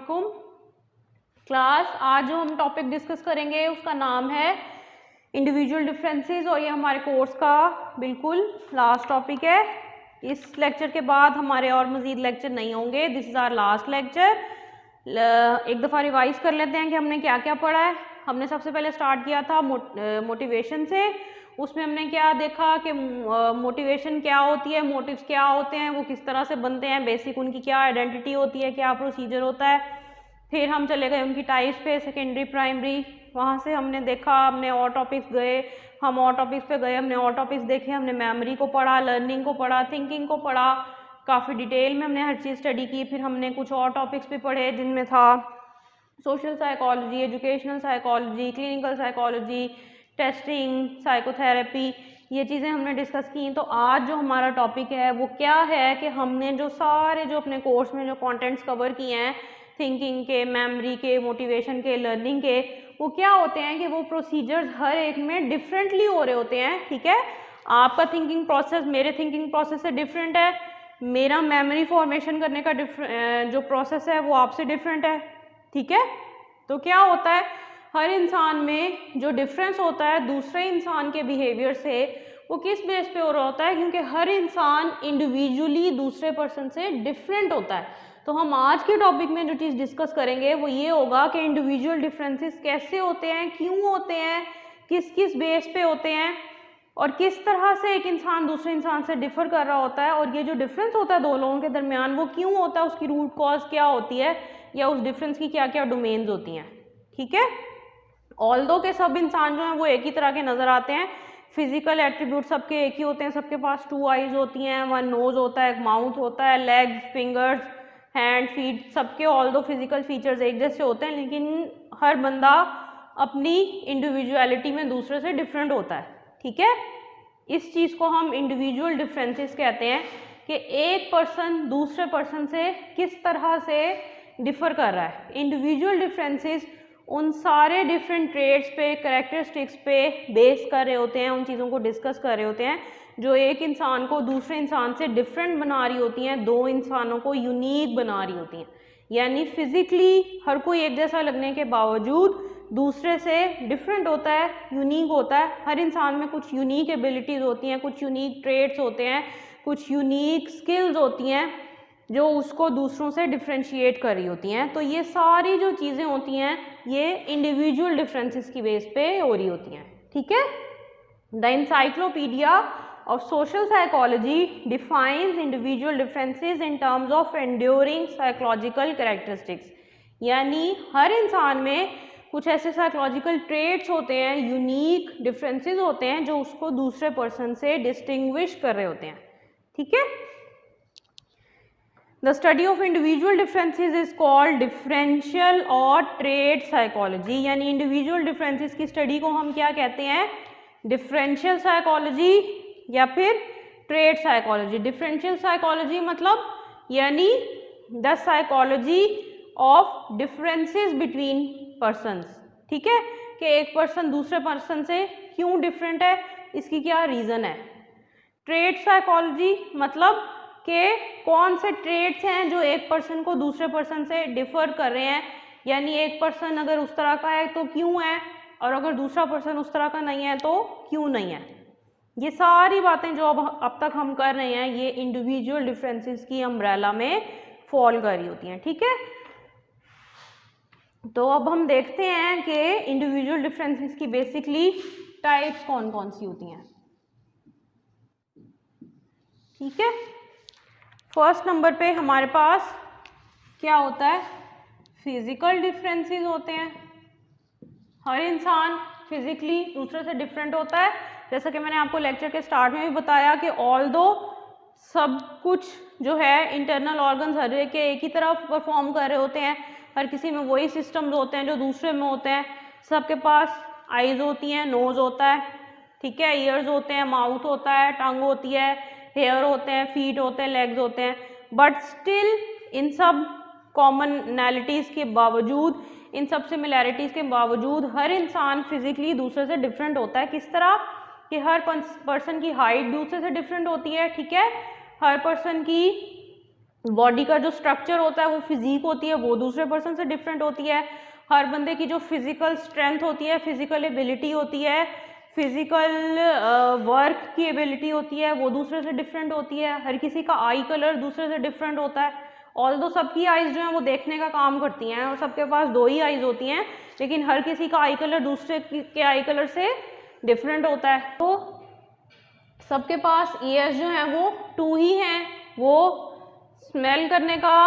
वालेकुम क्लास। आज जो हम टॉपिक डिस्कस करेंगे उसका नाम है इंडिविजुअल डिफरेंसेस और ये हमारे कोर्स का बिल्कुल लास्ट टॉपिक है। इस लेक्चर के बाद हमारे और मज़ीद लेक्चर नहीं होंगे। This is our last lecture. एक दफ़ा रिवाइज कर लेते हैं कि हमने क्या क्या पढ़ा है। हमने सबसे पहले स्टार्ट किया था मोटिवेशन से। उसमें हमने क्या देखा कि मोटिवेशन क्या होती है, मोटिव्स क्या होते हैं, वो किस तरह से बनते हैं, बेसिक उनकी क्या आइडेंटिटी होती है, क्या प्रोसीजर होता है। फिर हम चले गए उनकी टाइप्स पे, सेकेंडरी प्राइमरी। वहाँ से हमने देखा, हमने और टॉपिक्स गए, हम और टॉपिक्स पे गए, हमने और टॉपिक्स देखे, हमने मेमोरी को पढ़ा, लर्निंग को पढ़ा, थिंकिंग को पढ़ा, काफ़ी डिटेल में हमने हर चीज़ स्टडी की। फिर हमने कुछ और टॉपिक्स भी पढ़े जिनमें था social psychology, educational psychology, clinical psychology, testing, psychotherapy, ये चीज़ें हमने डिस्कस की। तो आज जो हमारा टॉपिक है वो क्या है कि हमने जो सारे जो अपने कोर्स में जो कंटेंट्स कवर किए हैं, थिंकिंग के, मेमोरी के, मोटिवेशन के, लर्निंग के, वो क्या होते हैं कि वो प्रोसीजर्स हर एक में डिफरेंटली हो रहे होते हैं। ठीक है, आपका थिंकिंग प्रोसेस मेरे थिंकिंग प्रोसेस से डिफरेंट है, मेरा मेमोरी फॉर्मेशन करने का जो प्रोसेस है वो आपसे डिफरेंट है। ठीक है, तो क्या होता है हर इंसान में जो डिफरेंस होता है दूसरे इंसान के बिहेवियर से, वो किस बेस पे हो रहा होता है, क्योंकि हर इंसान इंडिविजुअली दूसरे पर्सन से डिफरेंट होता है। तो हम आज के टॉपिक में जो चीज़ डिस्कस करेंगे वो ये होगा कि इंडिविजुअल डिफरेंसेस कैसे होते हैं, क्यों होते हैं, किस किस बेस पे होते हैं और किस तरह से एक इंसान दूसरे इंसान से डिफर कर रहा होता है, और ये जो डिफरेंस होता है दो लोगों के दरमियान वो क्यों होता है, उसकी रूट कॉज क्या होती है, या उस डिफरेंस की क्या क्या डोमेन्स होती हैं। ठीक है, ऑल्दो के सब इंसान जो हैं वो एक ही तरह के नज़र आते हैं, फिजिकल एट्रीब्यूट सबके एक ही होते हैं, सबके पास 2 आईज होती हैं, 1 नोज होता है, एक माउथ होता है, लेग्स, फिंगर्स, हैंड, फीट, सबके ऑल्दो फिजिकल फीचर्स एक जैसे होते हैं, लेकिन हर बंदा अपनी इंडिविजुअलिटी में दूसरे से डिफरेंट होता है। ठीक है, इस चीज़ को हम इंडिविजुअल डिफरेंसेस कहते हैं कि एक पर्सन दूसरे पर्सन से किस तरह से डिफर कर रहा है। इंडिविजुअल डिफरेंसेस उन सारे डिफरेंट ट्रेड्स पे, कैरेक्टरिस्टिक्स पे बेस कर रहे होते हैं, उन चीज़ों को डिस्कस कर रहे होते हैं जो एक इंसान को दूसरे इंसान से डिफरेंट बना रही होती हैं, दो इंसानों को यूनिक बना रही होती हैं। यानी फिजिकली हर कोई एक जैसा लगने के बावजूद दूसरे से डिफरेंट होता है, यूनिक होता है। हर इंसान में कुछ यूनिक एबिलिटीज़ होती हैं, कुछ यूनिक ट्रेड्स होते हैं, कुछ यूनिक स्किल्स होती हैं जो उसको दूसरों से डिफ्रेंशिएट कर रही होती हैं। तो ये सारी जो चीज़ें होती हैं ये इंडिविजुअल डिफरेंसेस की बेस पे हो रही होती हैं। ठीक है, the encyclopedia of social psychology defines individual differences in terms of enduring psychological characteristics. यानी हर इंसान में कुछ ऐसे साइकोलॉजिकल ट्रेट्स होते हैं, यूनिक डिफरेंसेस होते हैं जो उसको दूसरे पर्सन से डिस्टिंग्विश कर रहे होते हैं। ठीक है, the study of individual differences is called differential और ट्रेट साइकोलॉजी। यानी इंडिविजुअल डिफरेंसेस की स्टडी को हम क्या कहते हैं, डिफरेंशियल साइकोलॉजी या फिर ट्रेट साइकोलॉजी। डिफरेंशियल साइकोलॉजी मतलब यानी the psychology of differences between persons. ठीक है, कि एक पर्सन दूसरे पर्सन से क्यों डिफरेंट है, इसकी क्या रीज़न है। ट्रेट साइकोलॉजी मतलब कि कौन से ट्रेट्स हैं जो एक पर्सन को दूसरे पर्सन से डिफर कर रहे हैं, यानी एक पर्सन अगर उस तरह का है तो क्यों है, और अगर दूसरा पर्सन उस तरह का नहीं है तो क्यों नहीं है। ये सारी बातें जो अब तक हम कर रहे हैं ये इंडिविजुअल डिफरेंसेस की अम्ब्रेला में फॉल कर रही होती हैं। ठीक है, तो अब हम देखते हैं कि इंडिविजुअल डिफरेंसेस की बेसिकली टाइप्स कौन कौन सी होती हैं। ठीक है, फर्स्ट नंबर पे हमारे पास क्या होता है, फिजिकल डिफरेंसेस होते हैं। हर इंसान फिजिकली दूसरे से डिफरेंट होता है। जैसा कि मैंने आपको लेक्चर के स्टार्ट में भी बताया कि ऑल्दो सब कुछ जो है इंटरनल ऑर्गन्स हर एक के एक ही तरफ परफॉर्म कर रहे होते हैं, हर किसी में वही सिस्टम्स होते हैं जो दूसरे में होते हैं। सबके पास आईज होती हैं, नोज होता है, ठीक है, ईयर्स होते हैं, माउथ होता है, टंग होती है, हेयर होते हैं, फीट होते हैं, लेग्स होते हैं। बट स्टिल इन सब कॉमनैलिटीज़ के बावजूद, इन सब सिमिलैरिटीज़ के बावजूद हर इंसान फिजिकली दूसरे से डिफरेंट होता है। किस तरह कि हर पर्सन की हाइट दूसरे से डिफरेंट होती है। ठीक है, हर पर्सन की बॉडी का जो स्ट्रक्चर होता है वो फिजिक होती है वो दूसरे पर्सन से डिफरेंट होती है। हर बंदे की जो फिजिकल स्ट्रेंथ होती है, फिजिकल एबिलिटी होती है, फिजिकल वर्क की एबिलिटी होती है वो दूसरे से डिफरेंट होती है। हर किसी का आई कलर दूसरे से डिफरेंट होता है। ऑल्दो सबकी आइज जो है वो देखने का काम करती हैं और सबके पास 2 ही आइज होती हैं, लेकिन हर किसी का आई कलर दूसरे के आई कलर से डिफरेंट होता है। तो सबके पास ईयर्स जो हैं वो 2 ही हैं, वो स्मेल करने का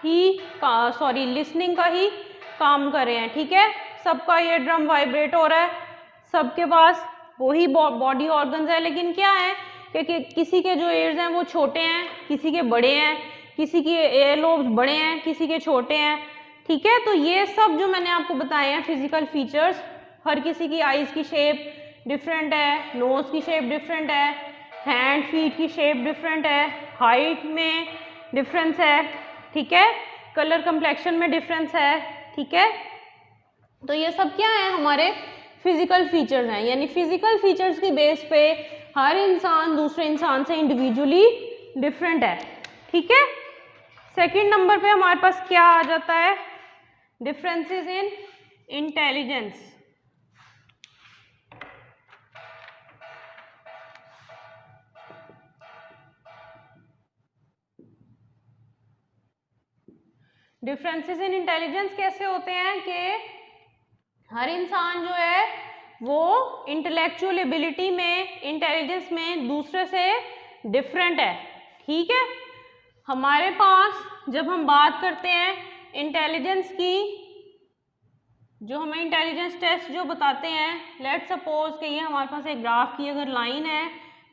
ही सॉरी लिसनिंग का ही काम कर रहे हैं। ठीक है, सबका ईयर ड्रम वाइब्रेट हो रहा है, सबके पास वही बॉडी ऑर्गन्स है, लेकिन क्या है कि किसी के जो ईयर्स हैं वो छोटे हैं, किसी के बड़े हैं, किसी के एयर लोब्स बड़े हैं, किसी के छोटे हैं। ठीक है, तो ये सब जो मैंने आपको बताए हैं फिजिकल फीचर्स, हर किसी की आईज की शेप डिफरेंट है, नोज की शेप डिफरेंट है, हैंड फीट की शेप डिफरेंट है, हाइट में डिफरेंस है। ठीक है, कलर कंप्लेक्शन में डिफरेंस है। ठीक है, तो ये सब क्या है, हमारे फिजिकल फीचर्स हैं, यानी फिजिकल फीचर्स की बेस पे हर इंसान दूसरे इंसान से इंडिविजुअली डिफरेंट है। ठीक है, सेकंड नंबर पे हमारे पास क्या आ जाता है, differences in intelligence. Differences in intelligence कैसे होते हैं कि हर इंसान जो है वो इंटेलेक्चुअल एबिलिटी में, इंटेलिजेंस में दूसरे से डिफरेंट है। ठीक है, हमारे पास जब हम बात करते हैं इंटेलिजेंस की, जो हमें इंटेलिजेंस टेस्ट जो बताते हैं, लेट्स सपोज कि ये हमारे पास एक ग्राफ की अगर लाइन है,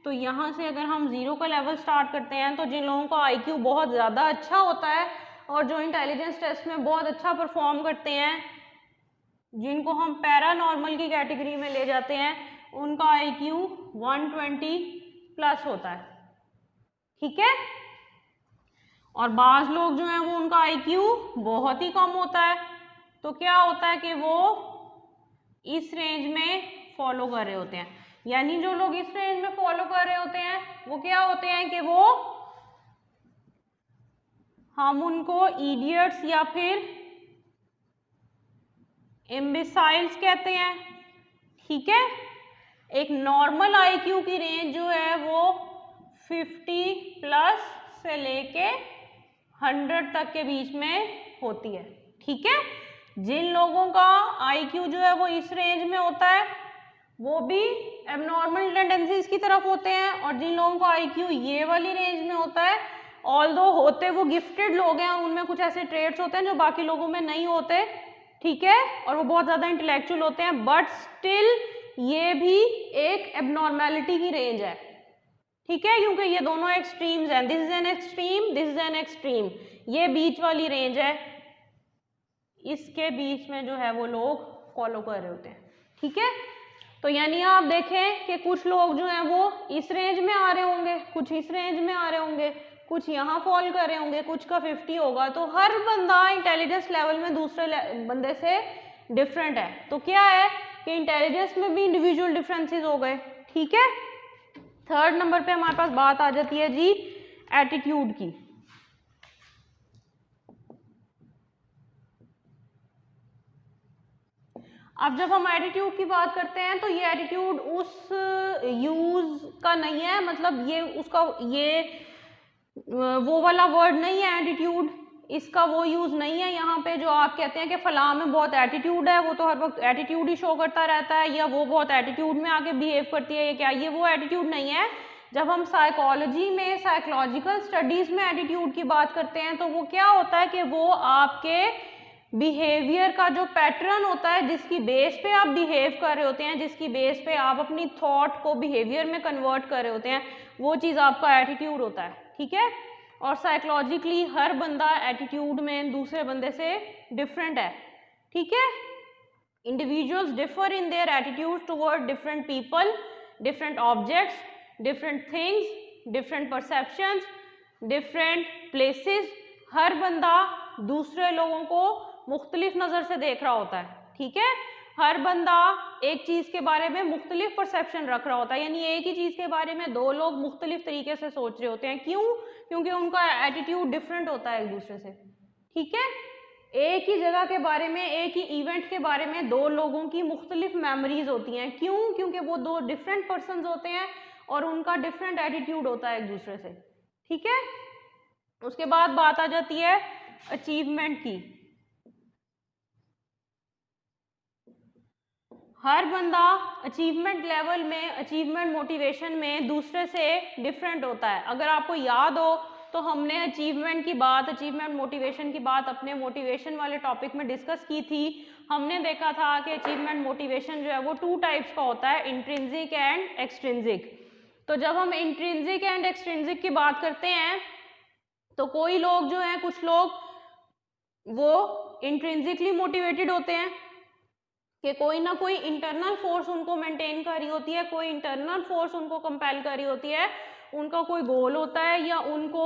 तो यहाँ से अगर हम 0 का लेवल स्टार्ट करते हैं तो जिन लोगों का IQ बहुत ज़्यादा अच्छा होता है और जो इंटेलिजेंस टेस्ट में बहुत अच्छा परफॉर्म करते हैं, जिनको हम पैरानॉर्मल की कैटेगरी में ले जाते हैं, उनका IQ 120 प्लस होता है। ठीक है, और बाज़ लोग जो हैं वो उनका IQ बहुत ही कम होता है, तो क्या होता है कि वो इस रेंज में फॉलो कर रहे होते हैं। यानी जो लोग इस रेंज में फॉलो कर रहे होते हैं वो क्या होते हैं कि वो, हम उनको इडियट्स या फिर इम्बिसाइल्स कहते हैं। ठीक है, एक नॉर्मल IQ की रेंज जो है वो 50 प्लस से लेके 100 तक के बीच में होती है। ठीक है, जिन लोगों का IQ जो है वो इस रेंज में होता है वो भी एबनॉर्मल टेंडेंसीज की तरफ होते हैं, और जिन लोगों का IQ ये वाली रेंज में होता है, ऑल्दो होते वो गिफ्टेड लोग हैं, उनमें कुछ ऐसे ट्रेड्स होते हैं जो बाकी लोगों में नहीं होते। ठीक है, और वो बहुत ज़्यादा इंटेलेक्चुअल होते हैं, बट स्टिल ये भी एक एबनॉर्मेलिटी की रेंज है। ठीक है, क्योंकि ये दोनों एक्सट्रीम्स हैं, this is an extreme, this is an extreme, ये बीच वाली रेंज है, इसके बीच में जो है वो लोग फॉलो कर रहे होते हैं। ठीक है, तो यानी आप देखें कि कुछ लोग जो हैं वो इस रेंज में आ रहे होंगे, कुछ इस रेंज में आ रहे होंगे, कुछ यहाँ फॉल कर रहे होंगे, कुछ का 50 होगा, तो हर बंदा इंटेलिजेंस लेवल में दूसरे बंदे से डिफरेंट है। तो क्या है कि इंटेलिजेंस में भी इंडिविजुअल डिफरेंसेस हो गए। ठीक है, थर्ड नंबर पे हमारे पास बात आ जाती है जी एटीट्यूड की। अब जब हम एटीट्यूड की बात करते हैं तो ये एटीट्यूड उस यूज का नहीं है, मतलब ये उसका ये वो वाला वर्ड नहीं है एटीट्यूड, इसका वो यूज नहीं है यहाँ पे जो आप कहते हैं कि फलां में बहुत एटीट्यूड है, वो तो हर वक्त एटीट्यूड ही शो करता रहता है, या वो बहुत एटीट्यूड में आके बिहेव करती है, ये क्या, ये वो एटीट्यूड नहीं है। जब हम साइकोलॉजी में, साइकोलॉजिकल स्टडीज में एटीट्यूड की बात करते हैं तो वो क्या होता है कि वो आपके बिहेवियर का जो पैटर्न होता है, जिसकी बेस पे आप बिहेव कर रहे होते हैं, जिसकी बेस पे आप अपनी थॉट को बिहेवियर में कन्वर्ट कर रहे होते हैं, वो चीज़ आपका एटीट्यूड होता है। ठीक है, और साइकोलॉजिकली हर बंदा एटीट्यूड में दूसरे बंदे से डिफरेंट है। ठीक है, individuals differ in their attitude toward different people, different objects, different things, different perceptions, different places. हर बंदा दूसरे लोगों को मुख्तलिफ नज़र से देख रहा होता है। ठीक है, हर बंदा एक चीज़ के बारे में मुख्तलिफ परसेप्शन रख रहा होता है, यानी एक ही चीज़ के बारे में दो लोग मुख्तलिफ तरीके से सोच रहे होते हैं। क्यों? क्योंकि उनका एटीट्यूड डिफरेंट होता है एक दूसरे से, ठीक है। एक ही जगह के बारे में, एक ही इवेंट के बारे में दो लोगों की मुख्तलिफ मेमोरीज होती हैं। क्यों? क्योंकि वो दो डिफरेंट पर्सन्स होते हैं और उनका डिफरेंट एटीट्यूड होता है एक दूसरे से, ठीक है। उसके बाद बात आ जाती है अचीवमेंट की। हर बंदा अचीवमेंट लेवल में, अचीवमेंट मोटिवेशन में दूसरे से डिफरेंट होता है। अगर आपको याद हो तो हमने अचीवमेंट की बात, अचीवमेंट मोटिवेशन की बात अपने मोटिवेशन वाले टॉपिक में डिस्कस की थी। हमने देखा था कि अचीवमेंट मोटिवेशन जो है वो 2 टाइप्स का होता है, इंट्रिंसिक एंड एक्सट्रिंसिक। तो जब हम इंट्रिंसिक एंड एक्सट्रिंसिक की बात करते हैं तो कोई लोग जो हैं, कुछ लोग वो इंट्रिंसिकली मोटिवेटेड होते हैं कि कोई ना कोई इंटरनल फोर्स उनको मेंटेन कर रही होती है, कोई इंटरनल फोर्स उनको कंपेल कर रही होती है, उनका कोई गोल होता है या उनको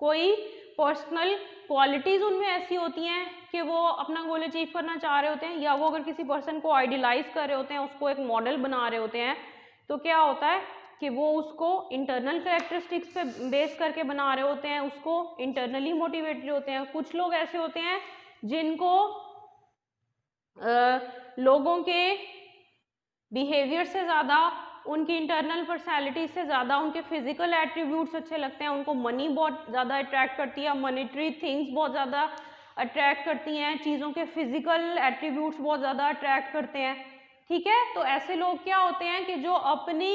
कोई पर्सनल क्वालिटीज उनमें ऐसी होती हैं कि वो अपना गोल अचीव करना चाह रहे होते हैं, या वो अगर किसी पर्सन को आइडियलाइज कर रहे होते हैं, उसको एक मॉडल बना रहे होते हैं, तो क्या होता है कि वो उसको इंटरनल कैरेक्टरिस्टिक्स पे बेस करके बना रहे होते हैं, उसको इंटरनली मोटिवेटेड होते हैं। कुछ लोग ऐसे होते हैं जिनको लोगों के बिहेवियर से ज़्यादा, उनकी इंटरनल पर्सनैलिटी से ज़्यादा उनके फिजिकल एट्रीब्यूट्स अच्छे लगते हैं, उनको मनी बहुत ज़्यादा अट्रैक्ट करती है, मॉनेटरी थिंग्स बहुत ज़्यादा अट्रैक्ट करती हैं, चीज़ों के फिजिकल एट्रीब्यूट्स बहुत ज़्यादा अट्रैक्ट करते हैं, ठीक है। तो ऐसे लोग क्या होते हैं कि जो अपनी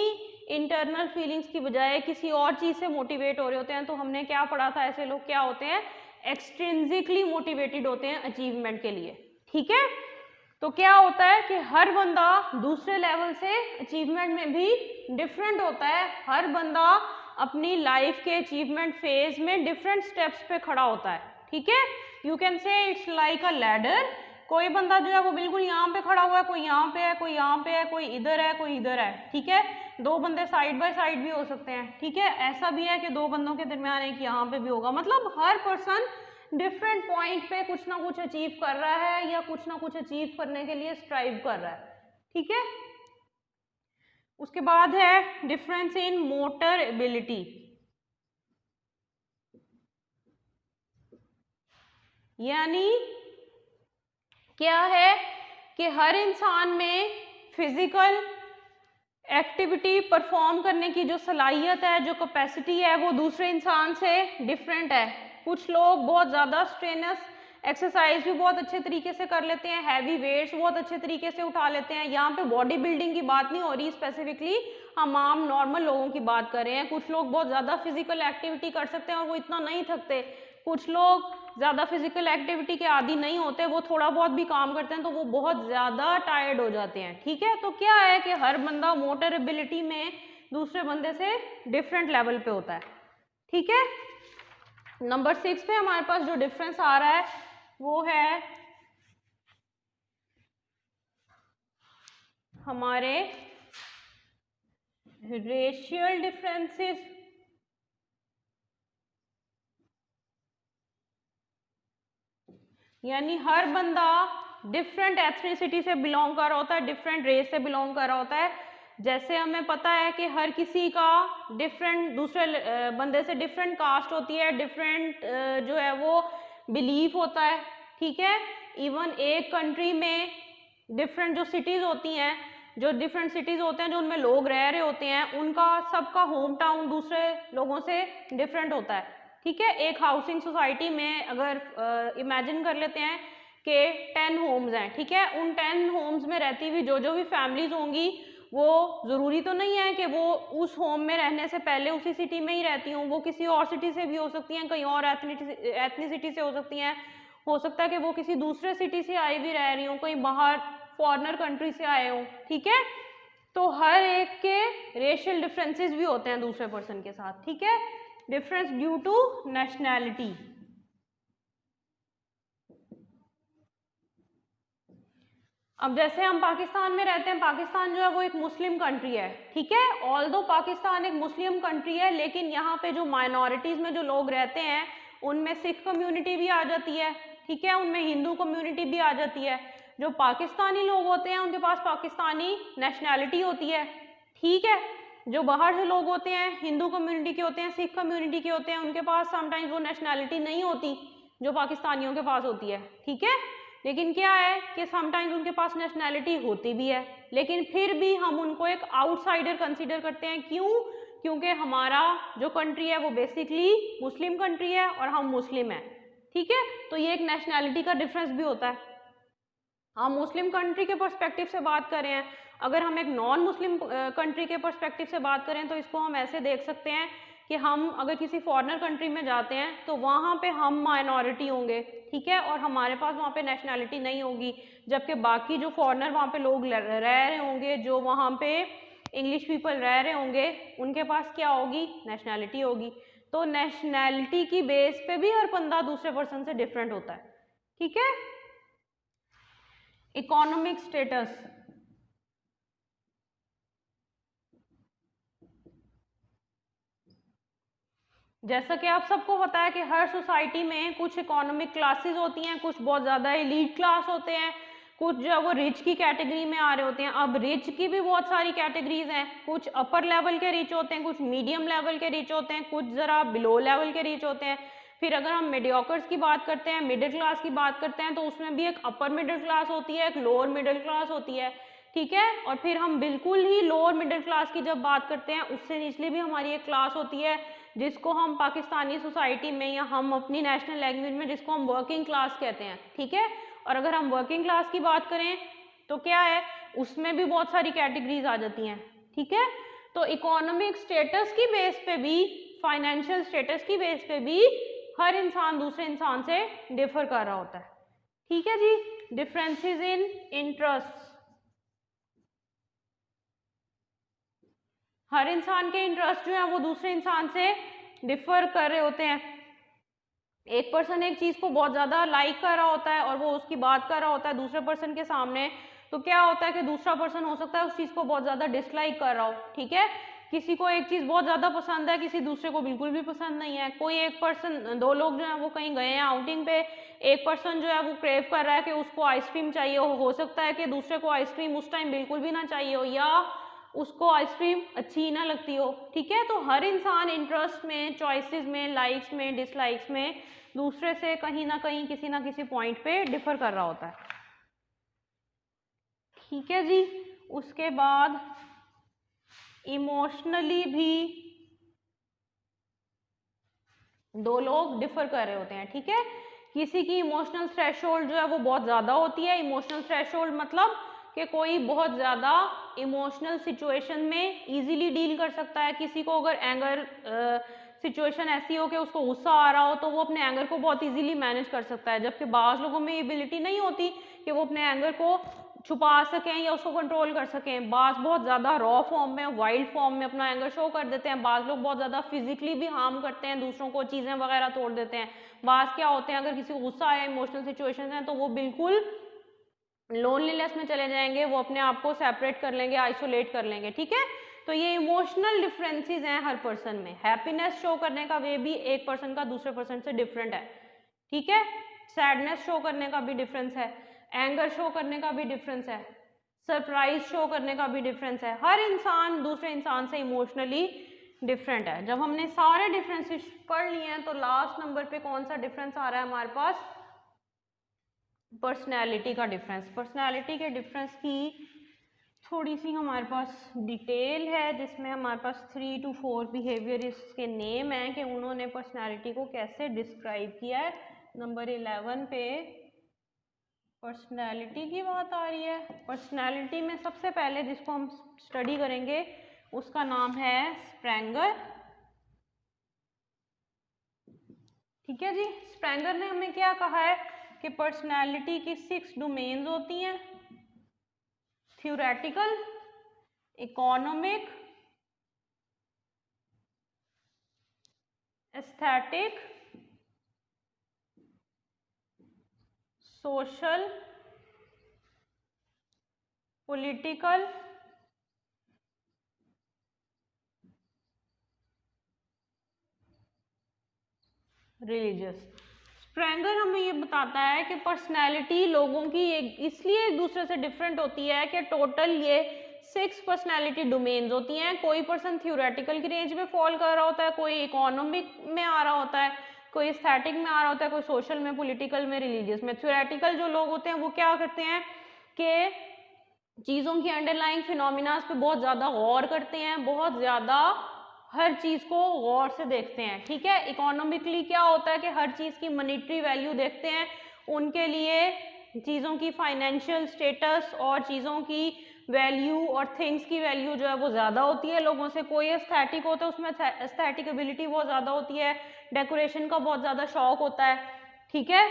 इंटरनल फीलिंग्स की बजाय किसी और चीज़ से मोटिवेट हो रहे होते हैं। तो हमने क्या पढ़ा था, ऐसे लोग क्या होते हैं, एक्सट्रिंसिकली मोटिवेटेड होते हैं अचीवमेंट के लिए, ठीक है। तो क्या होता है कि हर बंदा दूसरे लेवल से अचीवमेंट में भी डिफरेंट होता है। हर बंदा अपनी लाइफ के अचीवमेंट फेज में डिफरेंट स्टेप्स पे खड़ा होता है, ठीक है। You can say it's like a ladder. कोई बंदा जो है वो बिल्कुल यहाँ पे खड़ा हुआ है, कोई यहाँ पे है, कोई यहाँ पे है, कोई इधर है, कोई इधर है, ठीक है। दो बंदे साइड बाय साइड भी हो सकते हैं, ठीक है। ऐसा भी है कि दो बंदों के दरमियान एक यहाँ पे भी होगा। मतलब हर पर्सन डिफरेंट पॉइंट पे कुछ ना कुछ अचीव कर रहा है या कुछ ना कुछ अचीव करने के लिए स्ट्राइव कर रहा है, ठीक है। उसके बाद है डिफरेंस इन मोटर एबिलिटी, यानी क्या है कि हर इंसान में फिजिकल एक्टिविटी परफॉर्म करने की जो सलाहियत है, जो कैपेसिटी है, वो दूसरे इंसान से डिफरेंट है। कुछ लोग बहुत ज़्यादा स्ट्रेनस एक्सरसाइज भी बहुत अच्छे तरीके से कर लेते हैं, हैवी वेट्स बहुत अच्छे तरीके से उठा लेते हैं। यहाँ पे बॉडी बिल्डिंग की बात नहीं हो रही स्पेसिफिकली, हम आम नॉर्मल लोगों की बात कर रहे हैं। कुछ लोग बहुत ज़्यादा फिजिकल एक्टिविटी कर सकते हैं और वो इतना नहीं थकते। कुछ लोग ज़्यादा फिजिकल एक्टिविटी के आदी नहीं होते, वो थोड़ा बहुत भी काम करते हैं तो वो बहुत ज़्यादा टायर्ड हो जाते हैं, ठीक है। तो क्या है कि हर बंदा मोटर एबिलिटी में दूसरे बंदे से डिफरेंट लेवल पे होता है, ठीक है। नंबर 6 पे हमारे पास जो डिफरेंस आ रहा है वो है हमारे रेशियल डिफरेंसेस, यानी हर बंदा डिफरेंट एथनिसिटी से बिलोंग कर रहा होता है, डिफरेंट रेस से बिलोंग कर रहा होता है। जैसे हमें पता है कि हर किसी का डिफरेंट, दूसरे बंदे से डिफरेंट कास्ट होती है, डिफरेंट जो है वो बिलीफ होता है, ठीक है। इवन एक कंट्री में डिफरेंट जो सिटीज़ होती हैं, जो डिफरेंट सिटीज़ होते हैं, जो उनमें लोग रह रहे होते हैं, उनका सबका होम टाउन दूसरे लोगों से डिफरेंट होता है, ठीक है। एक हाउसिंग सोसाइटी में अगर इमेजिन कर लेते हैं कि 10 होम्स हैं, ठीक है। उन 10 होम्स में रहती हुई जो जो भी फैमिलीज होंगी, वो ज़रूरी तो नहीं है कि वो उस होम में रहने से पहले उसी सिटी में ही रहती हों, वो किसी और सिटी से भी हो सकती हैं, कहीं और एथनिसिटी से हो सकती हैं। हो सकता है कि वो किसी दूसरे सिटी से आई भी रह रही हों, कहीं बाहर फॉरेनर कंट्री से आए हों, ठीक है। तो हर एक के रेशियल डिफरेंसेस भी होते हैं दूसरे पर्सन के साथ, ठीक है। Difference due to nationality. अब जैसे हम पाकिस्तान में रहते हैं, पाकिस्तान जो है वो एक मुस्लिम कंट्री है, ठीक है। ऑल्दो पाकिस्तान एक मुस्लिम कंट्री है, लेकिन यहाँ पे जो माइनॉरिटीज़ में जो लोग रहते हैं उनमें सिख कम्युनिटी भी आ जाती है, ठीक है, उनमें हिंदू कम्युनिटी भी आ जाती है। जो पाकिस्तानी लोग होते हैं उनके पास पाकिस्तानी नेशनैलिटी होती है, ठीक है। जो बाहर से लोग होते हैं, हिंदू कम्युनिटी के होते हैं, सिख कम्युनिटी के होते हैं, उनके पास समटाइम्स वो नेशनैलिटी नहीं होती जो पाकिस्तानियों के पास होती है, ठीक है। लेकिन क्या है कि समटाइम्स उनके पास नेशनैलिटी होती भी है, लेकिन फिर भी हम उनको एक आउटसाइडर कंसीडर करते हैं। क्यों? क्योंकि हमारा जो कंट्री है वो बेसिकली मुस्लिम कंट्री है और हम मुस्लिम हैं, ठीक है। तो ये एक नेशनैलिटी का डिफरेंस भी होता है। हम मुस्लिम कंट्री के पर्सपेक्टिव से बात कर रहे हैं, अगर हम एक नॉन मुस्लिम कंट्री के पर्सपेक्टिव से बात करें तो इसको हम ऐसे देख सकते हैं कि हम अगर किसी फॉरेनर कंट्री में जाते हैं तो वहाँ पे हम माइनॉरिटी होंगे, ठीक है, और हमारे पास वहाँ पे नेशनैलिटी नहीं होगी, जबकि बाकी जो फॉरेनर वहाँ पे लोग रह रहे होंगे, जो वहाँ पे इंग्लिश पीपल रह रहे होंगे, उनके पास क्या होगी? नेशनैलिटी होगी। तो नेशनैलिटी की बेस पे भी हर बंदा दूसरे पर्सन से डिफरेंट होता है, ठीक है। इकोनॉमिक स्टेटस, जैसा कि आप सबको पता है कि हर सोसाइटी में कुछ इकोनॉमिक क्लासेस होती हैं, कुछ बहुत ज़्यादा एलीट क्लास होते हैं, कुछ जो है वो रिच की कैटेगरी में आ रहे होते हैं। अब रिच की भी बहुत सारी कैटेगरीज हैं, कुछ अपर लेवल के रिच होते हैं, कुछ मीडियम लेवल के रिच होते हैं, कुछ ज़रा बिलो लेवल के रिच होते हैं। फिर अगर हम मीडियोकर्स की बात करते हैं, मिडिल क्लास की बात करते हैं, तो उसमें भी एक अपर मिडिल क्लास होती है, एक लोअर मिडिल क्लास होती है, ठीक है। और फिर हम बिल्कुल ही लोअर मिडिल क्लास की जब बात करते हैं, उससे निचली भी हमारी एक क्लास होती है जिसको हम पाकिस्तानी सोसाइटी में या हम अपनी नेशनल लैंग्वेज में जिसको हम वर्किंग क्लास कहते हैं, ठीक है। और अगर हम वर्किंग क्लास की बात करें तो क्या है, उसमें भी बहुत सारी कैटेगरीज आ जाती हैं, ठीक है। तो इकोनॉमिक स्टेटस की बेस पे भी, फाइनेंशियल स्टेटस की बेस पे भी हर इंसान दूसरे इंसान से डिफर कर रहा होता है, ठीक है जी। डिफरेंसेस इन इंटरेस्ट, हर इंसान के इंटरेस्ट जो है वो दूसरे इंसान से डिफर कर रहे होते हैं। एक पर्सन एक चीज को बहुत ज्यादा लाइक कर रहा होता है और वो उसकी बात कर रहा होता है दूसरे पर्सन के सामने, तो क्या होता है कि दूसरा पर्सन हो सकता है उस चीज को बहुत ज्यादा डिसलाइक कर रहा हो, ठीक है। किसी को एक चीज बहुत ज्यादा पसंद है, किसी दूसरे को बिल्कुल भी पसंद नहीं है। कोई एक पर्सन, दो लोग जो है वो कहीं गए हैं आउटिंग पे, एक पर्सन जो है वो क्रेव कर रहा है कि उसको आइसक्रीम चाहिए हो सकता है कि दूसरे को आइसक्रीम उस टाइम बिल्कुल भी ना चाहिए हो, या उसको आइसक्रीम अच्छी ही ना लगती हो, ठीक है। तो हर इंसान इंटरेस्ट में, चॉइसेस में, लाइक्स में, डिसलाइक्स में दूसरे से कहीं ना कहीं किसी ना किसी पॉइंट पे डिफर कर रहा होता है, ठीक है जी। उसके बाद इमोशनली भी दो लोग डिफर कर रहे होते हैं, ठीक है। किसी की इमोशनल थ्रेशोल्ड जो है वो बहुत ज्यादा होती है। इमोशनल थ्रेशोल्ड मतलब कि कोई बहुत ज्यादा इमोशनल सिचुएशन में इजीली डील कर सकता है। किसी को अगर एंगर सिचुएशन ऐसी हो कि उसको गुस्सा आ रहा हो तो वो अपने एंगर को बहुत इजीली मैनेज कर सकता है, जबकि बाज़ लोगों में एबिलिटी नहीं होती कि वो अपने एंगर को छुपा सकें या उसको कंट्रोल कर सकें। बाज़ बहुत ज़्यादा रॉ फॉर्म में, वाइल्ड फॉर्म में अपना एंगर शो कर देते हैं। बाज़ लोग बहुत ज़्यादा फिजिकली भी हार्म करते हैं, दूसरों को चीज़ें वगैरह तोड़ देते हैं। बाज़ क्या होते हैं, अगर किसी को गुस्सा आया, इमोशनल सिचुएशन है, तो वो बिल्कुल लोनलीनेस में चले जाएंगे, वो अपने आप को सेपरेट कर लेंगे, आइसोलेट कर लेंगे, ठीक है। तो ये इमोशनल डिफरेंसेस हैं हर पर्सन में। हैप्पीनेस शो करने का वे भी एक पर्सन का दूसरे पर्सन से डिफरेंट है, ठीक है। सैडनेस शो करने का भी डिफरेंस है, एंगर शो करने का भी डिफरेंस है, सरप्राइज शो करने का भी डिफरेंस है। हर इंसान दूसरे इंसान से इमोशनली डिफरेंट है। जब हमने सारे डिफरेंसेस पढ़ लिए हैं तो लास्ट नंबर पे कौन सा डिफरेंस आ रहा है हमारे पास? पर्सनैलिटी का डिफरेंस। पर्सनैलिटी के डिफरेंस की थोड़ी सी हमारे पास डिटेल है, जिसमें हमारे पास 3 to 4 बिहेवियर इसके नेम है कि उन्होंने पर्सनैलिटी को कैसे डिस्क्राइब किया है। नंबर 11 पे पर्सनैलिटी की बात आ रही है। पर्सनैलिटी में सबसे पहले जिसको हम स्टडी करेंगे उसका नाम है स्प्रेंगर, ठीक है जी। स्प्रेंगर ने हमें क्या कहा है कि पर्सनैलिटी की 6 डोमेन्स होती हैं, theoretical, economic, aesthetic, social, political, religious. Spranger हमें ये बताता है कि पर्सनैलिटी लोगों की इसलिए एक दूसरे से डिफरेंट होती है कि टोटल ये 6 पर्सनैलिटी डोमेन्स होती हैं। कोई पर्सन थ्योरेटिकल की रेंज में फॉल कर रहा होता है, कोई इकोनॉमिक में आ रहा होता है, कोई एस्थेटिक में आ रहा होता है, कोई सोशल में, पॉलिटिकल में, रिलीजियस में। थ्योरेटिकल जो लोग होते हैं वो क्या करते हैं कि चीज़ों की अंडरलाइंग फिनोमिनास पे बहुत ज़्यादा गौर करते हैं, बहुत ज़्यादा हर चीज़ को गौर से देखते हैं, ठीक है। इकोनॉमिकली क्या होता है कि हर चीज़ की मॉनेटरी वैल्यू देखते हैं, उनके लिए चीज़ों की फाइनेंशियल स्टेटस और चीज़ों की वैल्यू और थिंग्स की वैल्यू जो है वो ज़्यादा होती है लोगों से। कोई एस्थेटिक होता है उसमें एस्थेटिक एबिलिटी बहुत ज़्यादा होती है, डेकोरेशन का बहुत ज़्यादा शौक होता है, ठीक है।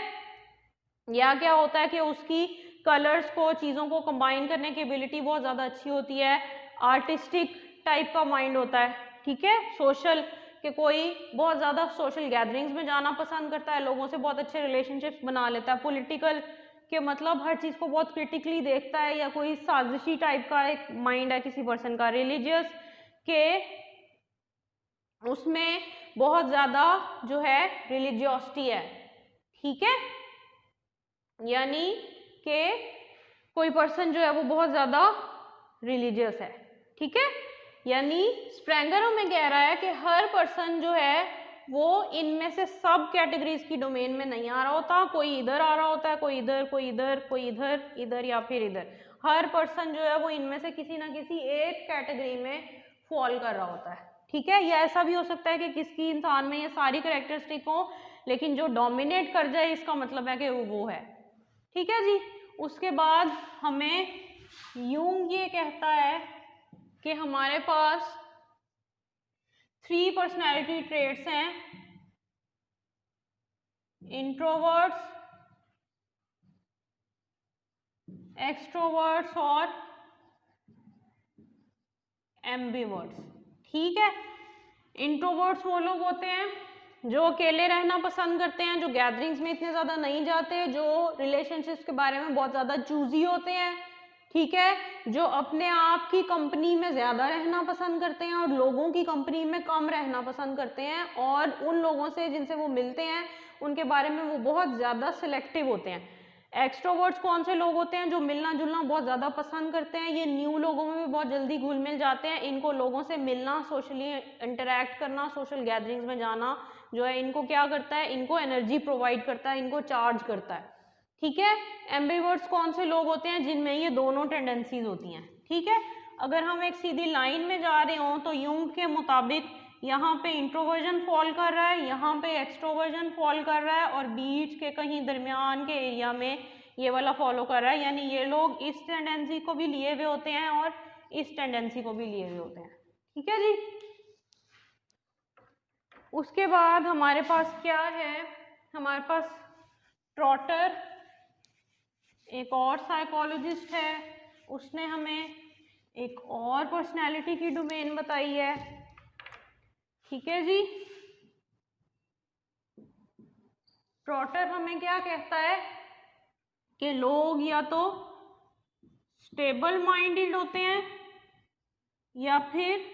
या क्या होता है कि उसकी कलर्स को, चीज़ों को कंबाइन करने की एबिलिटी बहुत ज़्यादा अच्छी होती है, आर्टिस्टिक टाइप का माइंड होता है, ठीक है। सोशल कि कोई बहुत ज़्यादा सोशल गैदरिंग्स में जाना पसंद करता है, लोगों से बहुत अच्छे रिलेशनशिप्स बना लेता है। पॉलिटिकल के मतलब हर चीज़ को बहुत क्रिटिकली देखता है, या कोई साजिशी टाइप का एक माइंड है किसी पर्सन का। रिलीजियस के उसमें बहुत ज़्यादा जो है रिलीजियोसिटी है, ठीक है, यानी कि कोई पर्सन जो है वो बहुत ज़्यादा रिलीजियस है, ठीक है। यानी स्प्रेंगर में कह रहा है कि हर पर्सन जो है वो इनमें से सब कैटेगरीज की डोमेन में नहीं आ रहा होता, कोई इधर आ रहा होता है, कोई इधर, कोई इधर, कोई इधर, इधर या फिर इधर। हर पर्सन जो है वो इनमें से किसी ना किसी एक कैटेगरी में फॉल कर रहा होता है, ठीक है। या ऐसा भी हो सकता है कि किसी इंसान में ये सारी कैरेक्टरिस्टिक हो, लेकिन जो डोमिनेट कर जाए इसका मतलब है कि वो है, ठीक है जी। उसके बाद हमें यूंग ये कहता है कि हमारे पास 3 पर्सनैलिटी ट्रेट्स हैं, इंट्रोवर्ट्स, एक्सट्रोवर्ट्स और एम्बिवर्ट्स, ठीक है। इंट्रोवर्ट्स वो लोग होते हैं जो अकेले रहना पसंद करते हैं, जो गैदरिंग्स में इतने ज़्यादा नहीं जाते, जो रिलेशनशिप्स के बारे में बहुत ज़्यादा चूजी होते हैं, ठीक है, जो अपने आप की कंपनी में ज़्यादा रहना पसंद करते हैं और लोगों की कंपनी में कम रहना पसंद करते हैं, और उन लोगों से जिनसे वो मिलते हैं उनके बारे में वो बहुत ज़्यादा सिलेक्टिव होते हैं। एक्सट्रोवर्ट्स कौन से लोग होते हैं? जो मिलना जुलना बहुत ज़्यादा पसंद करते हैं, ये न्यू लोगों में भी बहुत जल्दी घुल मिल जाते हैं, इनको लोगों से मिलना, सोशली इंटरेक्ट करना, सोशल गैदरिंग्स में जाना जो है इनको क्या करता है, इनको एनर्जी प्रोवाइड करता है, इनको चार्ज करता है, ठीक है। एम्बिवर्ट्स कौन से लोग होते हैं? जिनमें ये दोनों टेंडेंसीज होती हैं, ठीक है। अगर हम एक सीधी लाइन में जा रहे हों तो यूंग के मुताबिक यहाँ पे इंट्रोवर्जन फॉल कर रहा है, यहाँ पे एक्सट्रोवर्जन फॉल कर रहा है, और बीच के कहीं दरमियान के एरिया में ये वाला फॉलो कर रहा है, यानी ये लोग इस टेंडेंसी को भी लिए हुए होते हैं और इस टेंडेंसी को भी लिए हुए होते हैं, ठीक है जी। उसके बाद हमारे पास क्या है? हमारे पास ट्रॉटर एक और साइकोलॉजिस्ट है, उसने हमें एक और पर्सनैलिटी की डोमेन बताई है, ठीक है जी। ट्रॉटर हमें क्या कहता है कि लोग या तो स्टेबल माइंडेड होते हैं या फिर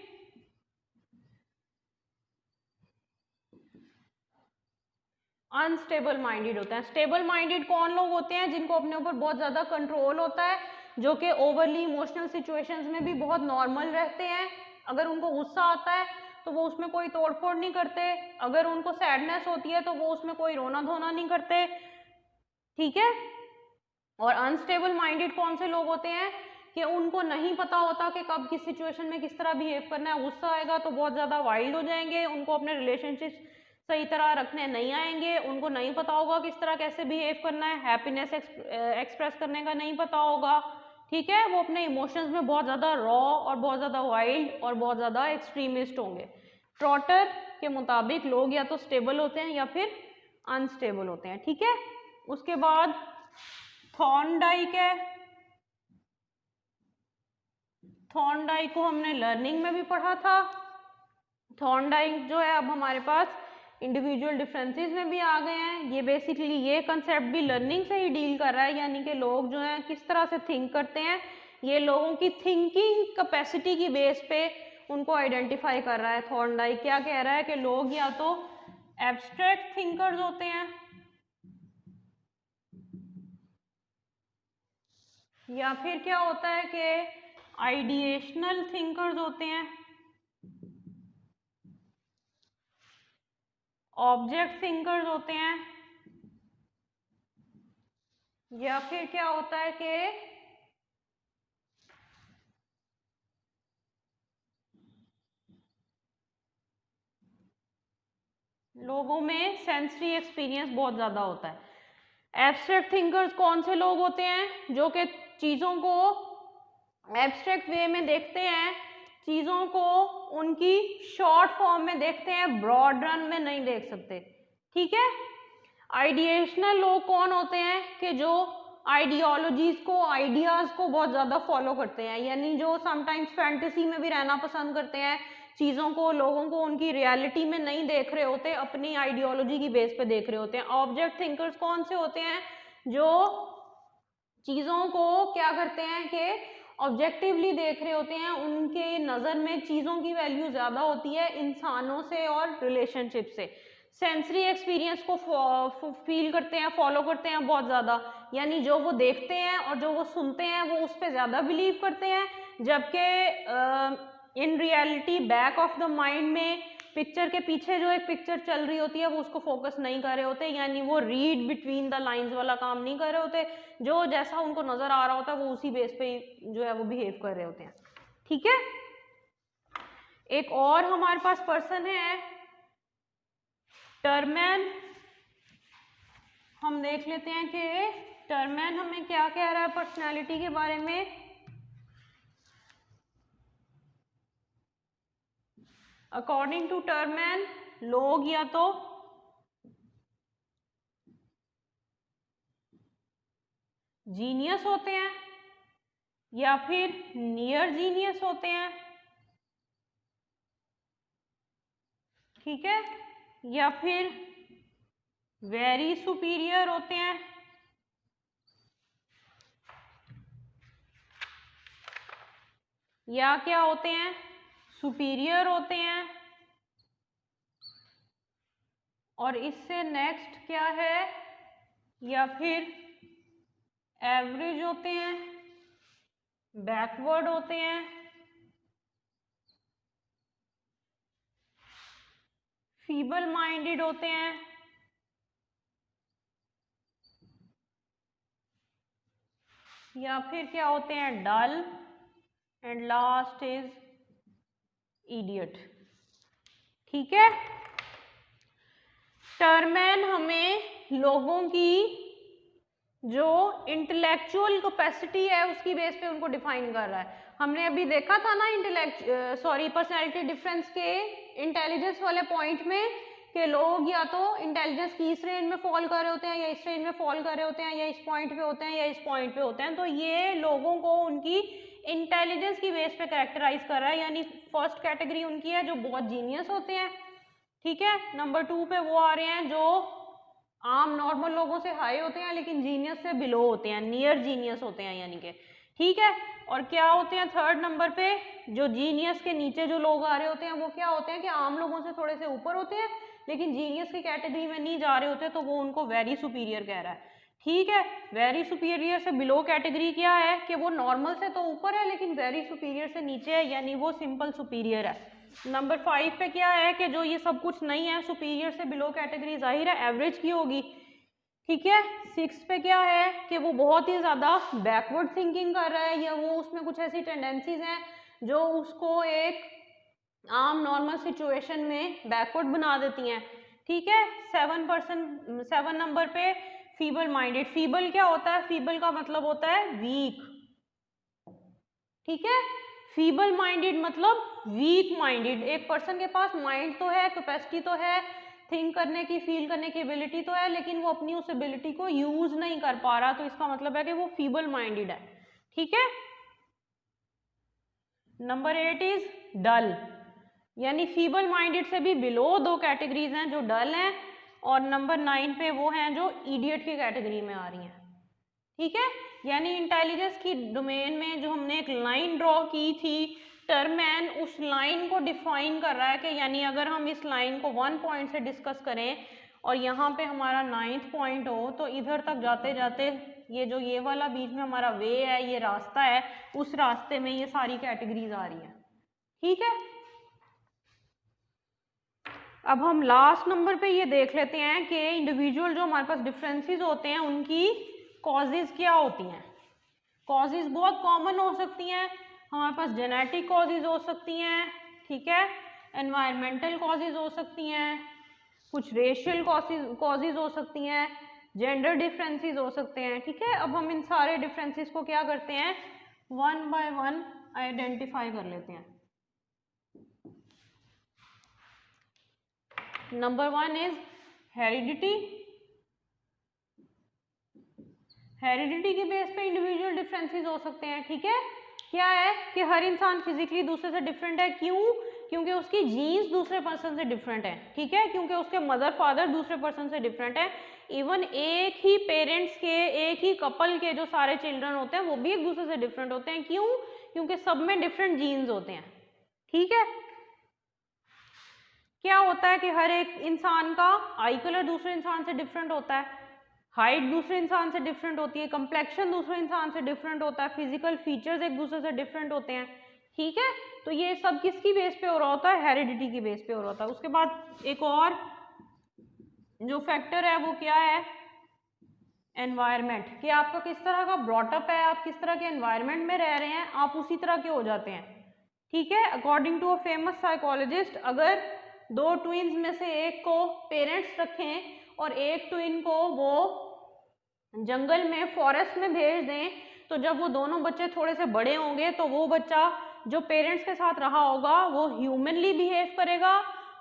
अनस्टेबल माइंडेड होते हैं। स्टेबल माइंडेड कौन लोग होते हैं? जिनको अपने ऊपर बहुत ज़्यादा कंट्रोल होता है, जो कि ओवरली इमोशनल सिचुएशंस में भी बहुत नॉर्मल रहते हैं। अगर उनको गुस्सा आता है तो वो उसमें कोई तोड़फोड़ नहीं करते, अगर उनको सैडनेस होती है तो वो उसमें कोई रोना धोना नहीं करते, ठीक है। और अनस्टेबल माइंडेड कौन से लोग होते हैं कि उनको नहीं पता होता कि कब किस सिचुएशन में किस तरह बिहेव करना है। गुस्सा आएगा तो बहुत ज़्यादा वाइल्ड हो जाएंगे, उनको अपने रिलेशनशिप सही तरह रखने नहीं आएंगे, उनको नहीं पता होगा किस तरह कैसे बिहेव करना है, हैप्पीनेस एक्सप्रेस करने का नहीं पता होगा, ठीक है। वो अपने इमोशंस में बहुत ज़्यादा रॉ और बहुत ज़्यादा वाइल्ड और बहुत ज़्यादा एक्सट्रीमिस्ट होंगे। ट्रॉटर के मुताबिक लोग या तो स्टेबल होते हैं या फिर अनस्टेबल होते हैं, ठीक है। उसके बाद थॉर्नडाइक है, थॉर्नडाइक को हमने लर्निंग में भी पढ़ा था। थॉर्नडाइक जो है अब हमारे पास इंडिविजुअल डिफरेंसेस में भी आ गए हैं। ये बेसिकली ये कंसेप्ट भी लर्निंग से ही डील कर रहा है, यानी कि लोग जो हैं किस तरह से थिंक करते हैं, ये लोगों की थिंकिंग कैपेसिटी की बेस पे उनको आइडेंटिफाई कर रहा है। थॉर्नडाइक क्या कह रहा है कि लोग या तो एब्स्ट्रैक्ट थिंकर्स होते हैं या फिर क्या होता है कि आइडिएशनल थिंकर्स होते हैं, ऑब्जेक्ट थिंकर्स होते हैं, या फिर क्या होता है कि लोगों में सेंसरी एक्सपीरियंस बहुत ज़्यादा होता है। एब्स्ट्रैक्ट थिंकर्स कौन से लोग होते हैं? जो कि चीज़ों को एब्स्ट्रैक्ट वे में देखते हैं, चीज़ों को उनकी शॉर्ट फॉर्म में देखते हैं, ब्रॉड रन में नहीं देख सकते। ठीक है। आइडिएशनल लोग कौन होते हैं? कि जो आइडियोलॉजीज को, आइडियाज़ को बहुत ज़्यादा फॉलो करते हैं, यानी जो समटाइम्स फैंटेसी में भी रहना पसंद करते हैं, चीज़ों को, लोगों को उनकी रियलिटी में नहीं देख रहे होते, अपनी आइडियोलॉजी की बेस पे देख रहे होते हैं। ऑब्जेक्ट थिंकर्स कौन से होते हैं? जो चीज़ों को क्या करते हैं कि ऑब्जेक्टिवली देख रहे होते हैं, उनके नज़र में चीज़ों की वैल्यू ज़्यादा होती है इंसानों से और रिलेशनशिप से। सेंसरी एक्सपीरियंस को फील करते हैं, फॉलो करते हैं बहुत ज़्यादा, यानी जो वो देखते हैं और जो वो सुनते हैं वो उस पर ज़्यादा बिलीव करते हैं, जबकि in reality back of the mind में पिक्चर के पीछे जो एक पिक्चर चल रही होती है वो उसको फोकस नहीं कर रहे होते, यानी वो रीड बिटवीन द लाइंस वाला काम नहीं कर रहे होते, जो जैसा उनको नजर आ रहा होता है वो उसी बेस पे जो है वो बिहेव कर रहे होते हैं। ठीक है। एक और हमारे पास पर्सन है टर्मैन। हम देख लेते हैं कि टर्मैन हमें क्या कह रहा है पर्सनैलिटी के बारे में। अकॉर्डिंग टू टर्मैन, लोग या तो जीनियस होते हैं या फिर नियर जीनियस होते हैं। ठीक है। या फिर वेरी सुपीरियर होते हैं, या क्या होते हैं? सुपीरियर होते हैं। और इससे नेक्स्ट क्या है? या फिर एवरेज होते हैं, बैकवर्ड होते हैं, फीबल माइंडेड होते हैं, या फिर क्या होते हैं? डल, एंड लास्ट इज इडियट। ठीक है। टर्मैन हमें लोगों की जो इंटेलेक्चुअल कैपेसिटी है उसकी बेस पे उनको डिफाइन कर रहा है। हमने अभी देखा था ना पर्सनैलिटी डिफरेंस के इंटेलिजेंस वाले पॉइंट में कि लोग या तो इंटेलिजेंस की इस रेंज में फॉल कर रहे होते हैं, या इस रेंज में फॉल कर रहे होते हैं, या इस पॉइंट पे होते हैं, या इस पॉइंट पे होते हैं। तो ये लोगों को उनकी इंटेलिजेंस की बेस पे कैरेक्टराइज कर रहा है, यानी फर्स्ट कैटेगरी उनकी है जो बहुत जीनियस होते हैं। ठीक है। नंबर 2 पे वो आ रहे हैं जो आम नॉर्मल लोगों से हाई होते हैं लेकिन जीनियस से बिलो होते हैं, नियर जीनियस होते हैं यानी कि। ठीक है। और क्या होते हैं थर्ड नंबर पे? जो जीनियस के नीचे जो लोग आ रहे होते हैं वो क्या होते हैं कि आम लोगों से थोड़े से ऊपर होते हैं लेकिन जीनियस की कैटेगरी में नहीं जा रहे होते, तो वो उनको वेरी सुपीरियर कह रहा है। ठीक है। वेरी सुपीरियर से बिलो कैटेगरी क्या है कि वो नॉर्मल से तो ऊपर है लेकिन वेरी सुपीरियर से नीचे है, यानी वो सिंपल सुपीरियर है। नंबर 5 पे क्या है कि जो ये सब कुछ नहीं है, सुपीरियर से बिलो कैटेगरी जाहिर है एवरेज की होगी। ठीक है। 6 पे क्या है कि वो बहुत ही ज़्यादा बैकवर्ड थिंकिंग कर रहा है, या वो उसमें कुछ ऐसी टेंडेंसीज हैं जो उसको एक आम नॉर्मल सिचुएशन में बैकवर्ड बना देती हैं। ठीक है। 7 नंबर पे फीबल माइंडेड। फीबल क्या होता है? फीबल का मतलब होता है वीक। ठीक है। फीबल माइंडेड मतलब वीक माइंडेड। एक पर्सन के पास माइंड तो है, कैपेसिटी तो है, थिंक करने की, फील करने की एबिलिटी तो है, लेकिन वो अपनी उस एबिलिटी को यूज नहीं कर पा रहा, तो इसका मतलब है कि वो फीबल माइंडेड है। ठीक है। नंबर 8 इज डल, यानी फीबल माइंडेड से भी बिलो 2 कैटेगरीज हैं जो डल हैं, और नंबर 9 पे वो हैं जो इडियट की कैटेगरी में आ रही हैं। ठीक है। यानी इंटेलिजेंस की डोमेन में जो हमने एक लाइन ड्रॉ की थी, टर्मैन उस लाइन को डिफाइन कर रहा है कि यानी अगर हम इस लाइन को 1 पॉइंट से डिस्कस करें और यहाँ पे हमारा 9th पॉइंट हो, तो इधर तक जाते जाते ये वाला बीच में हमारा वे है, ये रास्ता है, उस रास्ते में ये सारी कैटेगरीज आ रही हैं। ठीक है, अब हम लास्ट नंबर पे ये देख लेते हैं कि इंडिविजुअल जो हमारे पास डिफरेंसेस होते हैं उनकी कॉजेज क्या होती हैं। कॉजेज बहुत कॉमन हो सकती हैं, हमारे पास जेनेटिक कॉजेज हो सकती हैं, ठीक है, एनवायरमेंटल कॉजेज हो सकती हैं, कुछ रेशियल कॉजेज हो सकती हैं, जेंडर डिफरेंसेस हो सकते हैं। ठीक है, अब हम इन सारे डिफरेंसेस को क्या करते हैं, वन बाय वन आइडेंटिफाई कर लेते हैं। Number 1 is heredity. हेरिडिटी के बेस पे इंडिविजुअल डिफरेंसेस हो सकते हैं। ठीक है, क्या है कि हर इंसान फिजिकली दूसरे से डिफरेंट है। क्यों? क्योंकि उसकी जीन्स दूसरे पर्सन से डिफरेंट है। ठीक है, क्योंकि उसके मदर फादर दूसरे पर्सन से डिफरेंट है। इवन एक ही पेरेंट्स के, एक ही कपल के जो सारे चिल्ड्रन होते हैं वो भी एक दूसरे से डिफरेंट होते हैं। क्यों? क्योंकि सब में डिफरेंट जीन्स होते हैं। ठीक है, क्या होता है कि हर एक इंसान का आई कलर दूसरे इंसान से डिफरेंट होता है, हाइट दूसरे इंसान से डिफरेंट होती है, कंप्लेक्शन दूसरे इंसान से डिफरेंट होता है, फिजिकल फीचर्स एक दूसरे से डिफरेंट होते हैं। ठीक है, तो ये सब किसकी बेस पे हो रहा होता है, हेरिडिटी की बेस पे हो रहा होता है। उसके बाद एक और जो फैक्टर है वो क्या है, एनवायरनमेंट, कि आपका किस तरह का ब्रॉटअप है, आप किस तरह के एनवायरनमेंट में रह रहे हैं, आप उसी तरह के हो जाते हैं। ठीक है, according to a famous psychologist, अगर दो ट्विन्स में से एक को पेरेंट्स रखें और एक ट्विन को वो जंगल में, फॉरेस्ट में भेज दें, तो जब वो दोनों बच्चे थोड़े से बड़े होंगे तो वो बच्चा जो पेरेंट्स के साथ रहा होगा वो ह्यूमनली बिहेव करेगा,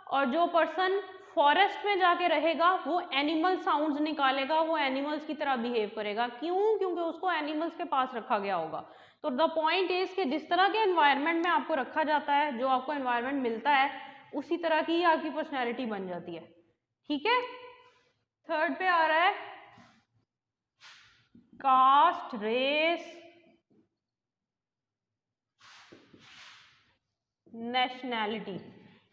और जो पर्सन फॉरेस्ट में जाके रहेगा वो एनिमल साउंड्स निकालेगा, वो एनिमल्स की तरह बिहेव करेगा। क्यों? क्योंकि उसको एनिमल्स के पास रखा गया होगा। तो द पॉइंट इज कि जिस तरह के एनवायरनमेंट में आपको रखा जाता है, जो आपको एनवायरनमेंट मिलता है, उसी तरह की आपकी पर्सनैलिटी बन जाती है। ठीक है, थर्ड पे आ रहा है कास्ट, रेस, नेशनैलिटी।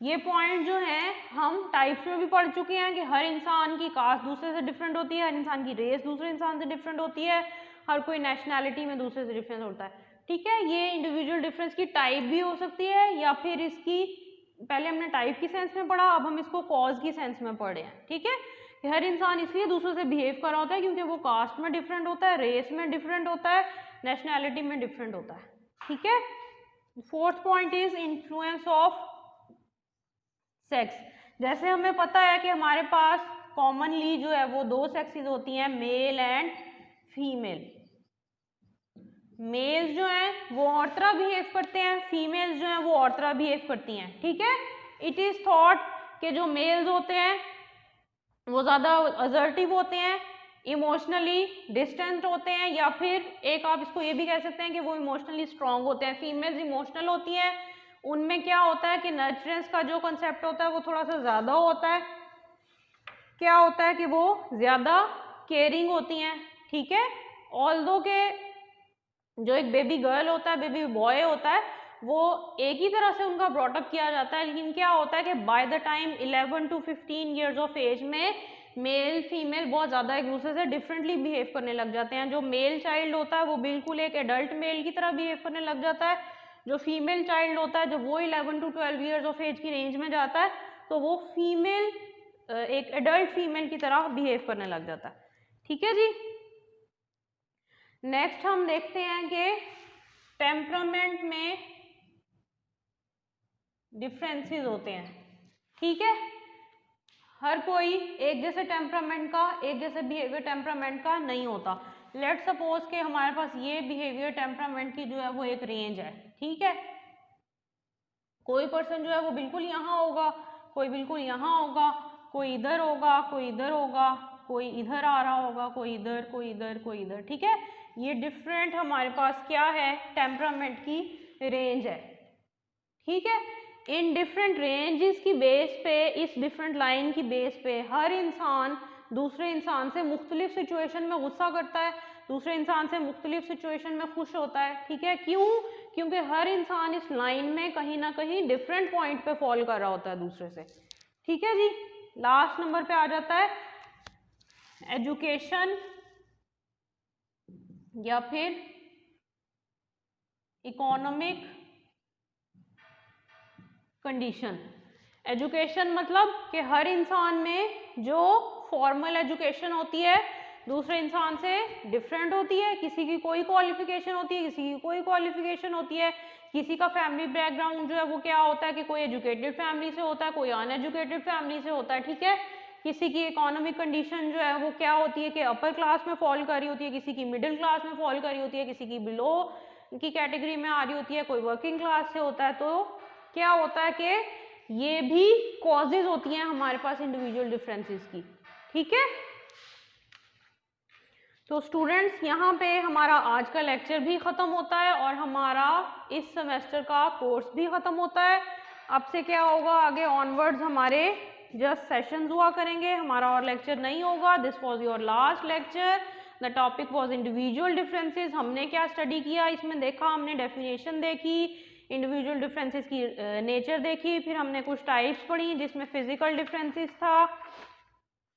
ये पॉइंट जो है हम टाइप्स में भी पढ़ चुके हैं कि हर इंसान की कास्ट दूसरे से डिफरेंट होती है, हर इंसान की रेस दूसरे इंसान से डिफरेंट होती है, हर कोई नेशनैलिटी में दूसरे से डिफरेंट होता है। ठीक है, ये इंडिविजुअल डिफरेंस की टाइप भी हो सकती है, या फिर इसकी, पहले हमने टाइप की सेंस में पढ़ा, अब हम इसको कॉज की सेंस में पढ़े हैं। ठीक है, कि हर इंसान इसलिए दूसरों से बिहेव कर रहा होता है क्योंकि वो कास्ट में डिफरेंट होता है, रेस में डिफरेंट होता है, नेशनैलिटी में डिफरेंट होता है। ठीक है, fourth point is influence of sex. जैसे हमें पता है कि हमारे पास कॉमनली जो है वो दो सेक्सेस होती हैं, मेल एंड फीमेल। मेल्स जो हैं वो और तरह बिहेव करते हैं, फीमेल्स जो हैं वो और तरह बिहेव करती हैं। ठीक है, इट इज थॉट कि जो मेल्स होते हैं वो ज़्यादा असर्टिव होते हैं, इमोशनली डिस्टेंस होते हैं, या फिर एक आप इसको ये भी कह सकते हैं कि वो इमोशनली स्ट्रांग होते हैं। फीमेल्स इमोशनल होती हैं, उनमें क्या होता है कि नर्चरेंस का जो कंसेप्ट होता है वो थोड़ा सा ज़्यादा होता है। क्या होता है कि वो ज़्यादा केयरिंग होती हैं। ठीक है, ऑल्दो के जो एक बेबी गर्ल होता है, बेबी बॉय होता है, वो एक ही तरह से उनका ब्रॉटअप किया जाता है, लेकिन क्या होता है कि by the time 11 to 15 years of age में मेल फीमेल बहुत ज़्यादा एक दूसरे से डिफरेंटली बिहेव करने लग जाते हैं। जो मेल चाइल्ड होता है वो बिल्कुल एक एडल्ट मेल की तरह बिहेव करने लग जाता है, जो फीमेल चाइल्ड होता है जब वो 11 to 12 ईयर्स ऑफ एज की रेंज में जाता है तो वो फीमेल एक एडल्ट फीमेल की तरह बिहेव करने लग जाता है। ठीक है जी, नेक्स्ट हम देखते हैं कि टेम्परामेंट में डिफरेंसेस होते हैं। ठीक है, हर कोई एक जैसे टेम्परामेंट का, एक जैसे बिहेवियर टेम्परामेंट का नहीं होता। लेट सपोज के हमारे पास ये बिहेवियर टेम्परामेंट की जो है वो एक रेंज है। ठीक है, कोई पर्सन जो है वो बिल्कुल यहाँ होगा, कोई बिल्कुल यहाँ होगा, कोई इधर होगा, कोई इधर होगा, कोई इधर आ रहा होगा, कोई इधर, कोई इधर, कोई इधर। ठीक है, ये डिफरेंट हमारे पास क्या है, टेम्परामेंट की रेंज है। ठीक है, इन डिफरेंट रेंजेस की बेस पे, इस डिफरेंट लाइन की बेस पे हर इंसान दूसरे इंसान से मुख्तलिफ सिचुएशन में गुस्सा करता है, दूसरे इंसान से मुख्तलिफ सिचुएशन में खुश होता है। ठीक है, क्यों? क्योंकि हर इंसान इस लाइन में कहीं ना कहीं डिफरेंट पॉइंट पे फॉल कर रहा होता है दूसरे से। ठीक है जी, लास्ट नंबर पे आ जाता है एजुकेशन या फिर इकोनॉमिक कंडीशन। एजुकेशन मतलब कि हर इंसान में जो फॉर्मल एजुकेशन होती है दूसरे इंसान से डिफरेंट होती है। किसी की कोई क्वालिफिकेशन होती है, किसी की कोई क्वालिफिकेशन होती है। किसी का फैमिली बैकग्राउंड जो है वो क्या होता है कि कोई एजुकेटेड फैमिली से होता है, कोई अनएजुकेटेड फैमिली से होता है, ठीक है। किसी की इकोनॉमिक कंडीशन जो है वो क्या होती है कि अपर क्लास में फॉल कर रही होती है, किसी की मिडिल क्लास में फॉल कर रही होती है, किसी की बिलो की कैटेगरी में आ रही होती है, कोई वर्किंग क्लास से होता है। तो क्या होता है कि ये भी कॉजेज होती हैं हमारे पास इंडिविजुअल डिफरेंसेस की, ठीक है। तो स्टूडेंट्स यहाँ पे हमारा आज का लेक्चर भी ख़त्म होता है और हमारा इस सेमेस्टर का कोर्स भी ख़त्म होता है। अब से क्या होगा, आगे ऑनवर्ड्स हमारे जस्ट सेशंस हुआ करेंगे, हमारा और लेक्चर नहीं होगा। This was your last lecture. The topic was individual differences. हमने क्या स्टडी किया इसमें देखा, हमने डेफिनेशन देखी, इंडिविजुअल डिफरेंसेस की नेचर देखी, फिर हमने कुछ टाइप्स पढ़ी जिसमें फिजिकल डिफरेंसेस था,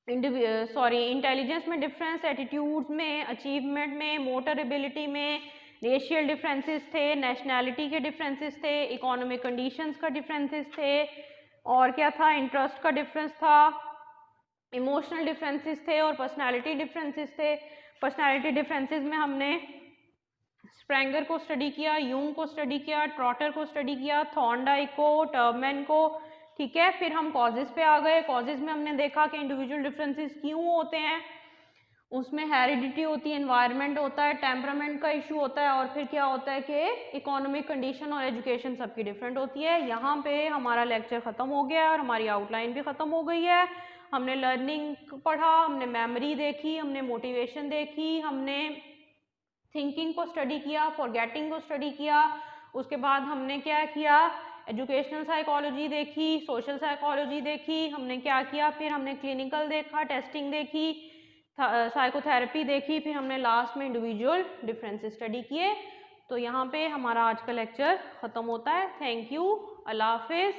इंटेलिजेंस में डिफरेंस, एटीट्यूड्स में, अचीवमेंट में, मोटर एबिलिटी में, रेशियल डिफरेंसेस थे, नेशनैलिटी के डिफरेंसेस थे, इकोनॉमिक कंडीशंस का डिफरेंसेस थे, और क्या था, इंटरेस्ट का डिफरेंस था, इमोशनल डिफरेंसेस थे और पर्सनालिटी डिफरेंसेस थे। पर्सनालिटी डिफरेंसेस में हमने स्प्रेंगर को स्टडी किया, यूंग को स्टडी किया, ट्रॉटर को स्टडी किया, थॉर्नडाइक को, टर्बमैन को, ठीक है। फिर हम कॉजेज पे आ गए। कॉजेज में हमने देखा कि इंडिविजुअल डिफरेंसेस क्यों होते हैं, उसमें हेरिडिटी होती है, एनवायरनमेंट होता है, टेम्परामेंट का इशू होता है, और फिर क्या होता है कि इकोनॉमिक कंडीशन और एजुकेशन सबकी डिफरेंट होती है। यहाँ पे हमारा लेक्चर ख़त्म हो गया है और हमारी आउटलाइन भी ख़त्म हो गई है। हमने लर्निंग पढ़ा, हमने मेमोरी देखी, हमने मोटिवेशन देखी, हमने थिंकिंग को स्टडी किया, फॉरगेटिंग को स्टडी किया। उसके बाद हमने क्या किया, एजुकेशनल साइकोलॉजी देखी, सोशल साइकोलॉजी देखी, हमने क्या किया, फिर हमने क्लिनिकल देखा, टेस्टिंग देखी, साइकोथेरेपी देखी, फिर हमने लास्ट में इंडिविजुअल डिफरेंसेस स्टडी किए। तो यहाँ पे हमारा आज का लेक्चर ख़त्म होता है। थैंक यू, अल्लाह हाफिज़।